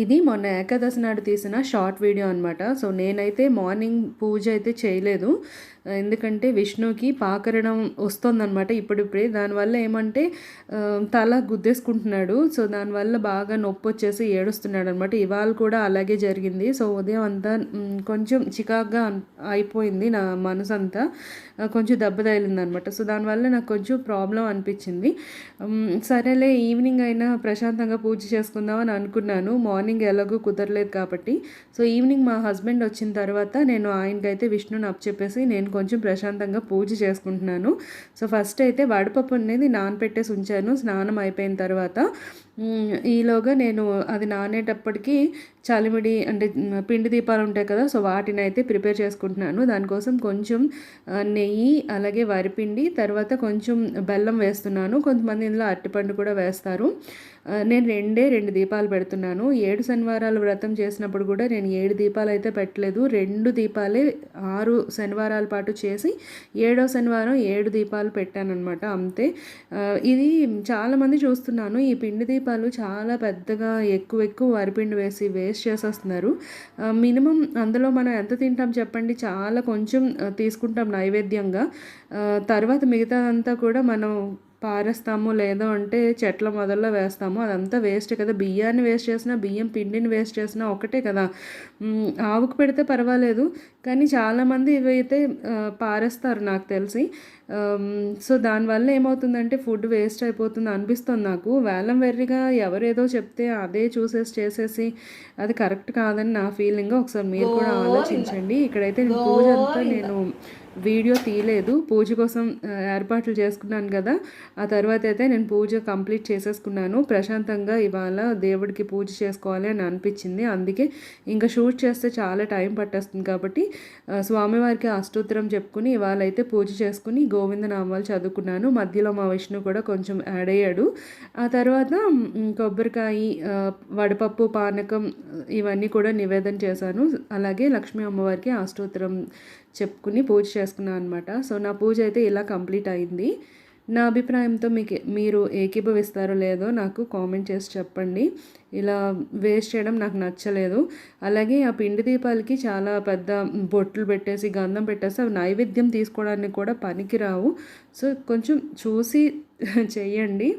ఇది మొన్న ఏకాదశి నాడు తీసిన షార్ట్ వీడియో అనమాట. సో, నేనైతే మార్నింగ్ పూజ అయితే చేయలేదు. ఎందుకంటే విష్ణుకి పాకరణం వస్తోందనమాట ఇప్పుడిప్పుడే. దానివల్ల ఏమంటే తల గుద్దేసుకుంటున్నాడు. సో, దానివల్ల బాగా నొప్పొచ్చేసి ఏడుస్తున్నాడనమాట. ఇవాళ కూడా అలాగే జరిగింది. సో, ఉదయం అంతా కొంచెం చికాకుగా అయిపోయింది నా మనసంతా. కొంచెం దెబ్బ తగిలిందనమాట. సో, దానివల్ల నాకు కొంచెం ప్రాబ్లం అనిపించింది. సరేలే ఈవినింగ్ అయినా ప్రశాంతంగా పూజ చేసుకుందామని అనుకున్నాను. మార్నింగ్ ఎలాగో కుదరలేదు కాబట్టి. సో, ఈవినింగ్ మా హస్బెండ్ వచ్చిన తర్వాత నేను ఆయనకైతే విష్ణుని అప్పచెప్పేసి నేను కొంచెం ప్రశాంతంగా పూజ చేసుకుంటున్నాను. సో, ఫస్ట్ అయితే వడపప్పు అనేది నానపెట్టేసి ఉంచాను స్నానం అయిపోయిన తర్వాత. ఈలోగా నేను అది నానేటప్పటికి చలిమిడి అంటే పిండి దీపాలు ఉంటాయి కదా, సో వాటిని అయితే ప్రిపేర్ చేసుకుంటున్నాను. దానికోసం కొంచెం నెయ్యి, అలాగే వరిపిండి, తర్వాత కొంచెం బెల్లం వేస్తున్నాను. కొంతమంది ఇందులో అరటిపండు కూడా వేస్తారు. నేను రెండు దీపాలు పెడుతున్నాను. 7 శనివారాలు వ్రతం చేసినప్పుడు కూడా నేను 7 దీపాలు అయితే పెట్టలేదు. 2 దీపాలే 6 శనివారాల పాటు చేసి 7వ శనివారం 7 దీపాలు పెట్టానన్నమాట, అంతే. ఇది చాలామంది చూస్తున్నాను ఈ పిండి దీపాలు చాలా పెద్దగా ఎక్కువ వరిపిండి వేసి వేస్ట్ చేసేస్తున్నారు. మినిమం అందులో మనం ఎంత తింటాం చెప్పండి, చాలా కొంచెం తీసుకుంటాం నైవేద్యంగా. తర్వాత మిగతాదంతా కూడా మనం పారేస్తాము, లేదు అంటే చెట్ల మొదల్లో వేస్తాము. అదంతా వేస్ట్ కదా. బియ్యాన్ని వేస్ట్ చేసినా, బియ్యం పిండిని వేస్ట్ చేసినా ఒకటే కదా. ఆవుకు పెడితే పర్వాలేదు, కానీ చాలామంది ఇవైతే పారేస్తారు నాకు తెలిసి. సో, దానివల్ల ఏమవుతుందంటే ఫుడ్ వేస్ట్ అయిపోతుంది అనిపిస్తుంది నాకు. వేలం వెర్రిగా ఎవరేదో చెప్తే అదే చూసేసి చేసేసి అది కరెక్ట్ కాదని నా ఫీలింగ్. ఒకసారి మీరు కూడా ఆలోచించండి. ఇక్కడైతే పూజ అంతా నేను వీడియో తీయలేదు. పూజ కోసం ఏర్పాట్లు చేసుకున్నాను కదా, ఆ తర్వాత అయితే నేను పూజ కంప్లీట్ చేసేసుకున్నాను. ప్రశాంతంగా ఇవాళ దేవుడికి పూజ చేసుకోవాలి అని అనిపించింది. అందుకే ఇంకా షూట్ చేస్తే చాలా టైం పట్టేస్తుంది కాబట్టి స్వామివారికి అష్టోత్తరం చెప్పుకుని ఇవాళ అయితే పూజ చేసుకుని గోవిందనామాలు చదువుకున్నాను. మధ్యలో మా విష్ణు కూడా కొంచెం యాడ్ అయ్యాడు. ఆ తర్వాత కొబ్బరికాయ, వడపప్పు, పానకం ఇవన్నీ కూడా నివేదన చేశాను. అలాగే లక్ష్మీ అమ్మవారికి అష్టోత్తరం చెప్పుకుని పూజ చేసుకున్నాను అనమాట. సో, నా పూజ అయితే ఇలా కంప్లీట్ అయింది. నా అభిప్రాయంతో మీరు ఏకీభవిస్తారో లేదో నాకు కామెంట్ చేసి చెప్పండి. ఇలా వేస్ట్ చేయడం నాకు నచ్చలేదు. అలాగే ఆ పిండి దీపాలకి చాలా పెద్ద బొట్లు పెట్టేసి గంధం పెట్టేసి అవి నైవేద్యం తీసుకోవడానికి కూడా పనికిరావు. సో, కొంచెం చూసి చెయ్యండి.